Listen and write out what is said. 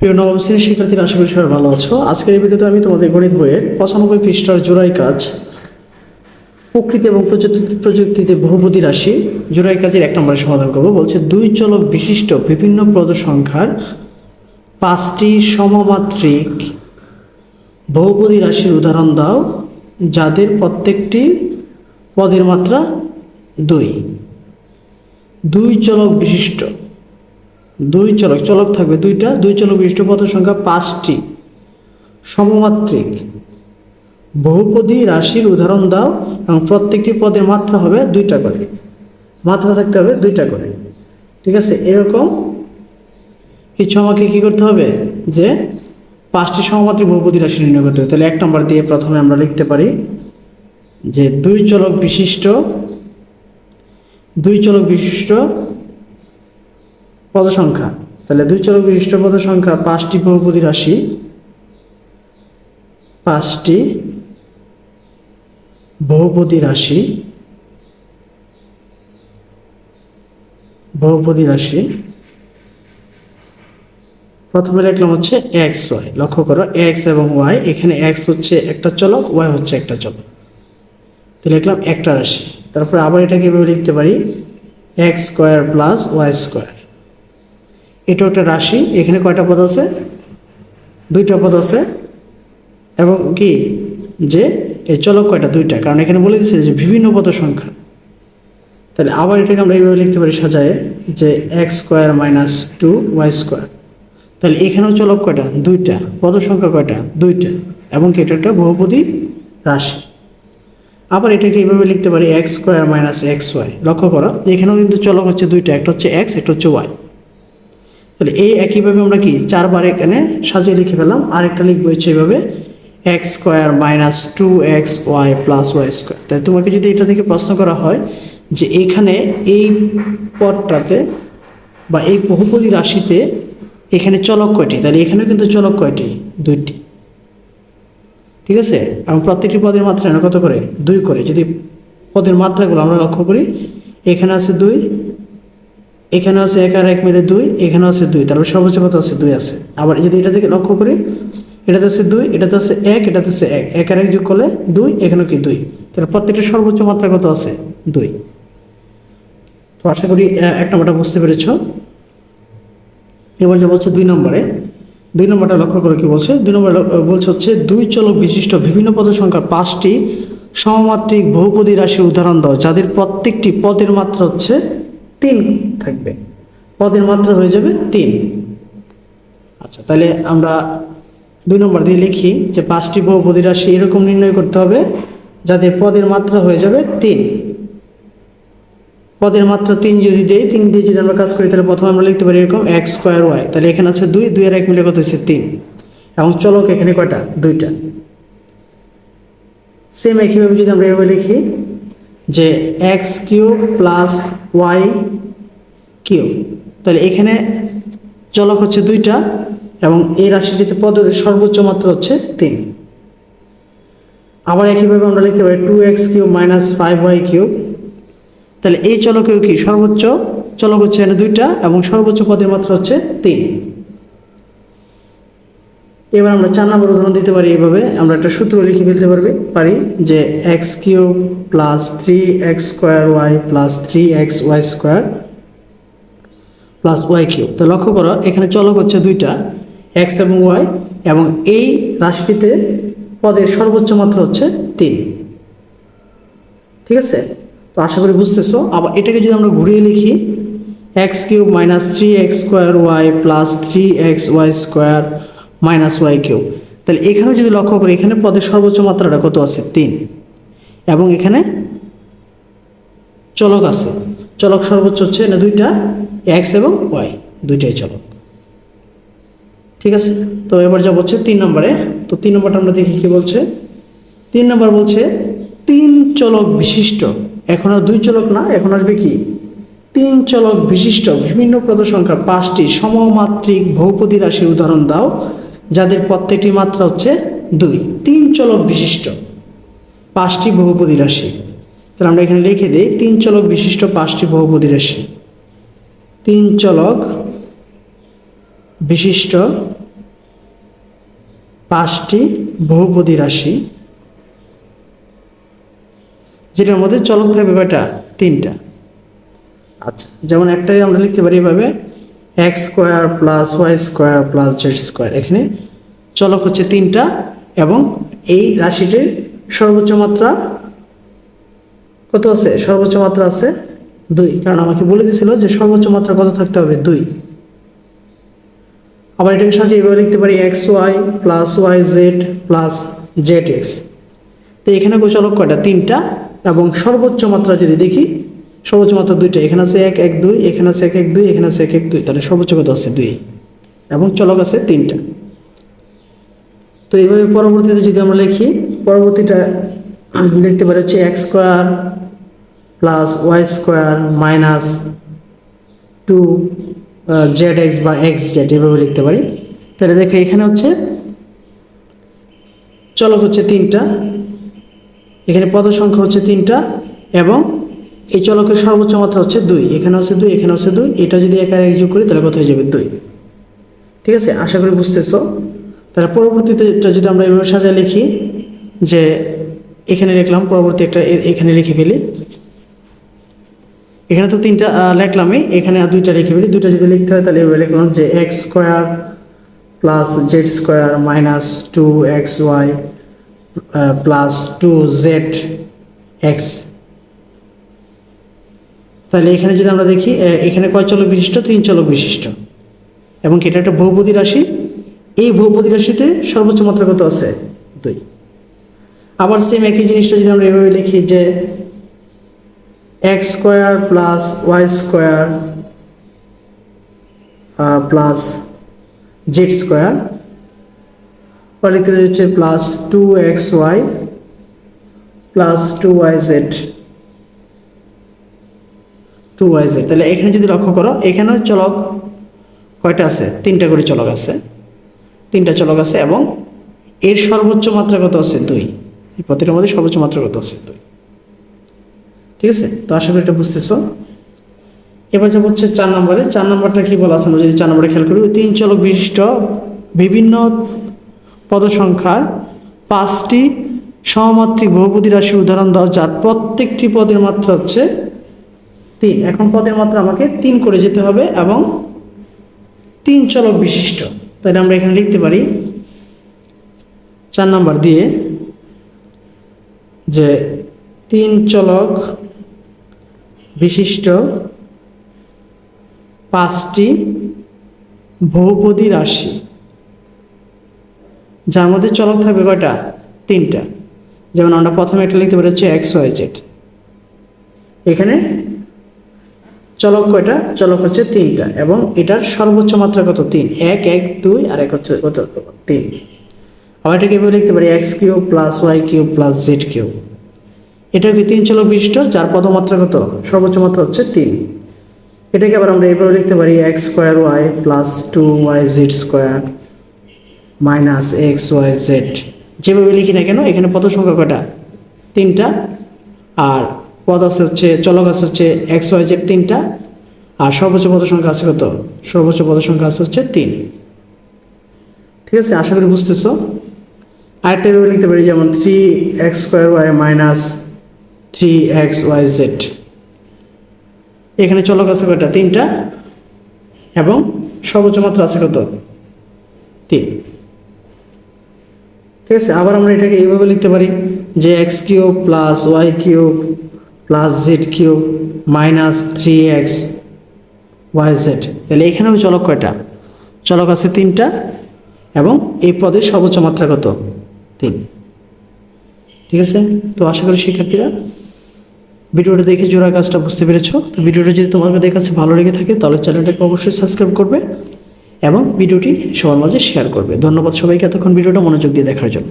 প্রিয় নবম শ্রেণীর শিক্ষার্থীরা, আশা করি সবাই ভালো আছো। আজকের এই ভিডিওতে আমি তোমাদের গণিত বইয়ের 95 পৃষ্ঠার জোড়াই কাজ, প্রকৃতি এবং প্রযুক্তিতে বহুপদী রাশি জোড়াই কাজের 1 নম্বরের সমাধান করব। বলছে দুই চলক বিশিষ্ট বিভিন্ন পদ সংখ্যার 5টি সমমাত্রিক বহুপদী রাশির উদাহরণ দাও, যাদের প্রত্যেকটি পদের মাত্রা 2। দুই চলক বিশিষ্ট, চলক থাকবে দুইটা, দুই চলক বিশিষ্ট পদ সংখ্যা 5টি সমমাত্রিক বহুপদী রাশির উদাহরণ দাও এবং প্রত্যেকটি পদের মাত্রা হবে 2টা করে, মাত্রা থাকতে হবে 2টা করে। ঠিক আছে, এরকম কিছু আমাকে কি করতে হবে, যে 5টি সমমাত্রিক বহুপদী রাশি নির্ণয় করতে হবে। তাহলে 1 নম্বর দিয়ে প্রথমে আমরা লিখতে পারি যে দুই চলক বিশিষ্ট পদ সংখ্যা। তাহলে দুই চলক বিশিষ্ট পদ সংখ্যা 5টি বহুপদী রাশি, 5টি বহুপদী রাশি প্রথমে লিখলাম হচ্ছে এক্স ওয়াই। লক্ষ্য করো, এক্স এবং ওয়াই, এখানে এক্স হচ্ছে একটা চলক, ওয়াই হচ্ছে একটা চলক। তো লিখলাম একটা রাশি। তারপরে আবার এটাকে এভাবে লিখতে পারি x square plus y square. এটা একটা রাশি, এখানে কয়টা পদ আছে, 2টা পদ আছে, এবং কি যে এই চলক কয়টা, 2টা, কারণ এখানে বলে দিচ্ছে যে বিভিন্ন পদ সংখ্যা। তাহলে আবার এটাকে আমরা এইভাবে লিখতে পারি সাজায়, যে x square minus 2 y square. তাহলে এখানেও চলক কয়টা, 2টা, পদ সংখ্যা কয়টা, 2টা, এবং কি এটা একটা বহুপদী রাশি। আবার এটাকে এইভাবে লিখতে পারি x square minus x y. লক্ষ্য করো, এখানেও কিন্তু চলক হচ্ছে 2টা, একটা হচ্ছে এক্স, একটা হচ্ছে ওয়াই। তাহলে এই একইভাবে আমরা কি 4বার এখানে সাজিয়ে লিখে ফেলাম। আরেকটা লিখবো হচ্ছে এইভাবে x square minus 2x y plus y square. তাই তোমাকে যদি এটা থেকে প্রশ্ন করা হয় যে এখানে এই পদটাতে বা এই বহুপদী রাশিতে এখানে চলক কয়টি, তাহলে এখানেও কিন্তু চলক কয়টি, 2টি। ঠিক আছে, এবং প্রত্যেকটি পদের মাত্রা না কত করে, 2 করে। যদি পদের মাত্রাগুলো আমরা লক্ষ্য করি, এখানে আছে 2, এখানে আছে 1 আর 1 মিলে 2, এখানে আছে 2, তারপর সর্বোচ্চ কত আছে, 2 আছে। আবার যদি এটা থেকে লক্ষ্য করি, এটাতে আছে 2, এটাতে আছে 1, এটাতে আছে 1, 1 আর 1 যোগ করলে 2, এখানেও কি 2। তাহলে প্রত্যেকটা সর্বোচ্চ মাত্রা কত আছে, 2। তো আশা করি 1 নম্বরটা বুঝতে পেরেছ। এবার যা বলছে 2 নম্বরে, 2 নম্বরটা লক্ষ্য করে কি বলছে, 2 নম্বর বলছে হচ্ছে দুই চলক বিশিষ্ট বিভিন্ন পদ সংখ্যার 5টি সমমাত্রিক বহুপদী রাশির উদাহরণ দাও, যাদের প্রত্যেকটি পদের মাত্রা হচ্ছে 3 থাকবে। পদের মাত্রা হয়ে যাবে 3। আচ্ছা, তাহলে আমরা 2 নম্বর দিয়ে লিখি যে 5টি বহুপদী রাশি এরকম নির্ণয় করতে হবে যাদের পদের মাত্রা হয়ে যাবে 3। পদের মাত্রা 3 যদি দেই, 3 দিয়ে যদি আমরা কাজ করি, তাহলে প্রথমে আমরা লিখতে পারি এরকম এক্স স্কোয়ার ওয়াই। তাহলে এখানে আছে 2, 2 আর 1 মিলে কত হচ্ছে 3, এবং চলক এখানে কয়টা, 2টা। সেম একইভাবে যদি আমরা এভাবে লিখি যে x cube plus y cube, তাহলে এখানে চলক হচ্ছে 2টা, এবং এই রাশিটিতে পদের সর্বোচ্চ মাত্রা হচ্ছে 3। আবার একইভাবে আমরা লিখতে পারি 2x cube minus 5y cube. তাহলে এই চলকেও কি সর্বোচ্চ চলক হচ্ছে এখানে 2টা, এবং সর্বোচ্চ পদের মাত্রা হচ্ছে 3। এবার আমরা 4 নম্বর উদাহরণ দিতে পারি। এইভাবে আমরা একটা সূত্র লিখে ফেলতে পারি যে x cube plus 3x square y plus 3x y square plus y cube. তো লক্ষ্য করো, এখানে চলক হচ্ছে 2টা, এক্স এবং ওয়াই, এবং এই রাশিটিতে পদের সর্বোচ্চ মাত্রা হচ্ছে 3। ঠিক আছে, তো আশা করি বুঝতেছো। আবার এটাকে যদি আমরা ঘুরিয়ে লিখি x cube minus 3x square y plus 3x y square minus y cube, তাহলে এখানেও যদি লক্ষ্য করি, এখানে পদের সর্বোচ্চ মাত্রাটা কত আছে, 3, এবং এখানে চলক আছে, চলক সর্বোচ্চ হচ্ছে না 2টা, এক্স এবং ওয়াই, 2টাই চলক। ঠিক আছে, তো এবার যা বলছে 3 নম্বরে, তো 3 নম্বরটা আমরা দেখি কি বলছে। 3 নম্বর বলছে 3 চলক বিশিষ্ট, এখন আর 2 চলক না, এখন আসবে কি 3 চলক বিশিষ্ট বিভিন্ন পদ সংখ্যা 5টি সমমাত্রিক বহুপদী রাশির উদাহরণ দাও, যাদের প্রত্যেকটি মাত্রা হচ্ছে 2। 3 চলক বিশিষ্ট 5টি বহুপদী রাশি, তাহলে আমরা এখানে লিখে দিই 3 চলক বিশিষ্ট 5টি বহুপদী রাশি। 3 চলক বিশিষ্ট 5টি বহুপদী রাশি, যেটার মধ্যে চলক থাকবে কয়টা? 3টা। আচ্ছা, যেমন একটাই আমরা লিখতে পারি এভাবে x square plus y square plus z square. এখানে চলক হচ্ছে 3টা এবং এই রাশিটির সর্বোচ্চ মাত্রা কত আছে? সর্বোচ্চ মাত্রা আছে 2, কারণ আমাকে বলে দিয়েছিল যে সর্বোচ্চ মাত্রা কত থাকতে হবে? 2। আবার এটাকে সাজিয়ে এভাবে লিখতে পারি x y plus y z plus z x. তো এখানে চলক কয়টা? 3টা এবং সর্বোচ্চ মাত্রা যদি দেখি, সর্বোচ্চ মাত্রা 2টা। এখানে আছে 1 1 2, এখানে আছে 1 1 2, এখানে আছে 1 1 2, তাহলে সর্বোচ্চ কত আছে? 2 এবং চলক আছে 3টা। তো এইভাবে পরবর্তীতে যদি আমরা লিখি, পরবর্তীটা লিখতে পারি হচ্ছে x square plus y square minus 2 z x বা এক্স জেড, এভাবে লিখতে পারি। তাহলে দেখো এখানে হচ্ছে চলক হচ্ছে 3টা, এখানে পদ সংখ্যা হচ্ছে 3টা এবং এই চলকের সর্বোচ্চ মাত্রা হচ্ছে 2। এখানে হচ্ছে 2, এখানে হচ্ছে 2, এটা যদি এক আর এক যোগ করি তাহলে কত হয়ে যাবে? 2। ঠিক আছে, আশা করি বুঝতেছো। তাহলে পরবর্তীতে এটা যদি আমরা এভাবে সাজায় লিখি, যে এখানে লিখলাম, পরবর্তী একটা এখানে লিখে ফেলি। এখানে তো 3টা লিখলামই, এখানে আর 2টা লিখে ফেলি। 2টা যদি লিখতে হয় তাহলে এভাবে লিখলাম যে x square plus z square minus 2 x y plus 2 z x. তাহলে এখানে যদি আমরা দেখি, এখানে কয় চলক বিশিষ্ট? 3 চলক বিশিষ্ট এবং এটা একটা বহুপদী রাশি। এই বহুপদী রাশিতে সর্বোচ্চ মাত্রা কত আছে? 2। আবার সেম একই জিনিসটা যদি আমরা এভাবে লিখি যে x square plus y square plus z square, লিখতে হচ্ছে plus 2 x y plus 2 y z 2 y z. তাহলে এখানে যদি লক্ষ্য করো, এখানে চলক কয়টা আছে? 3টা করে চলক আছে, 3টা চলক আছে এবং এর সর্বোচ্চ মাত্রা কত আছে? 2। এই প্রতিটার মধ্যে সর্বোচ্চ মাত্রা কত আছে? 2। ঠিক আছে, তো আশা করি এটা বুঝতেছো। এবার যাব হচ্ছে 4 নম্বরে। 4 নম্বরটা কি বলা আছে আমরা যদি 4 নম্বরে খেয়াল করি, 3 চলক বিশিষ্ট বিভিন্ন পদ সংখ্যার 5টি সমমাত্রিক বহুপদী রাশির উদাহরণ দাও যার প্রত্যেকটি পদের মাত্রা হচ্ছে 3। এখন পদের মাত্রা আমাকে 3 করে যেতে হবে এবং 3 চলক বিশিষ্ট। তাহলে আমরা এখানে লিখতে পারি 4 নম্বর দিয়ে যে 3 চলক বিশিষ্ট 5টি বহুপদী রাশি যার মধ্যে চলক থাকবে কয়টা? 3টা। যেমন আমরা প্রথমে একটা লিখতে পারি হচ্ছে এক্স ওয়াই জেড। এখানে চলক কয়টা? চলক হচ্ছে 3টা এবং এটার সর্বোচ্চ মাত্রা কত? 3। 1 1 2 আর এক হচ্ছে কত? 3। আবার এটাকে এভাবে লিখতে পারি x cube plus y cube plus z cube. এটা কি 3 চলক বিশিষ্ট যার পদমাত্রা কত? সর্বোচ্চ মাত্রা হচ্ছে 3। এটাকে আবার আমরা এভাবে লিখতে পারি x square y plus 2 y z square minus x y z. যেভাবে লিখি না কেন, এখানে পদ সংখ্যা কয়টা? 3টা আর পদ আছে হচ্ছে, চলক আছে হচ্ছে এক্স ওয়াই জেড 3টা আর সর্বোচ্চ পদ সংখ্যা আছে কত? সর্বোচ্চ পদ সংখ্যা আছে হচ্ছে 3। ঠিক আছে, আশা করি বুঝতেছো। আরেকটা এভাবে লিখতে পারি যেমন 3 x square y minus 3 x y z. এখানে চলক আছে কয়টা? 3টা এবং সর্বোচ্চ মাত্রা আছে কত? 3। ঠিক আছে, আবার আমরা এটাকে এইভাবে লিখতে পারি যে x cube plus y cube plus z cube minus 3x y z. তাহলে এখানেও চলক কয়টা? চলক আছে 3টা এবং এই পদের সর্বোচ্চ মাত্রা কত? 3। ঠিক আছে, তো আশা করি শিক্ষার্থীরা ভিডিওটা দেখে জোড়া কাজটা বুঝতে পেরেছো। তো ভিডিওটা যদি তোমাদের কাছে ভালো লেগে থাকে তাহলে চ্যানেলটাকে অবশ্যই সাবস্ক্রাইব করবে এবং ভিডিওটি সবার মাঝে শেয়ার করবে। ধন্যবাদ সবাইকে এতক্ষণ ভিডিওটা মনোযোগ দিয়ে দেখার জন্য।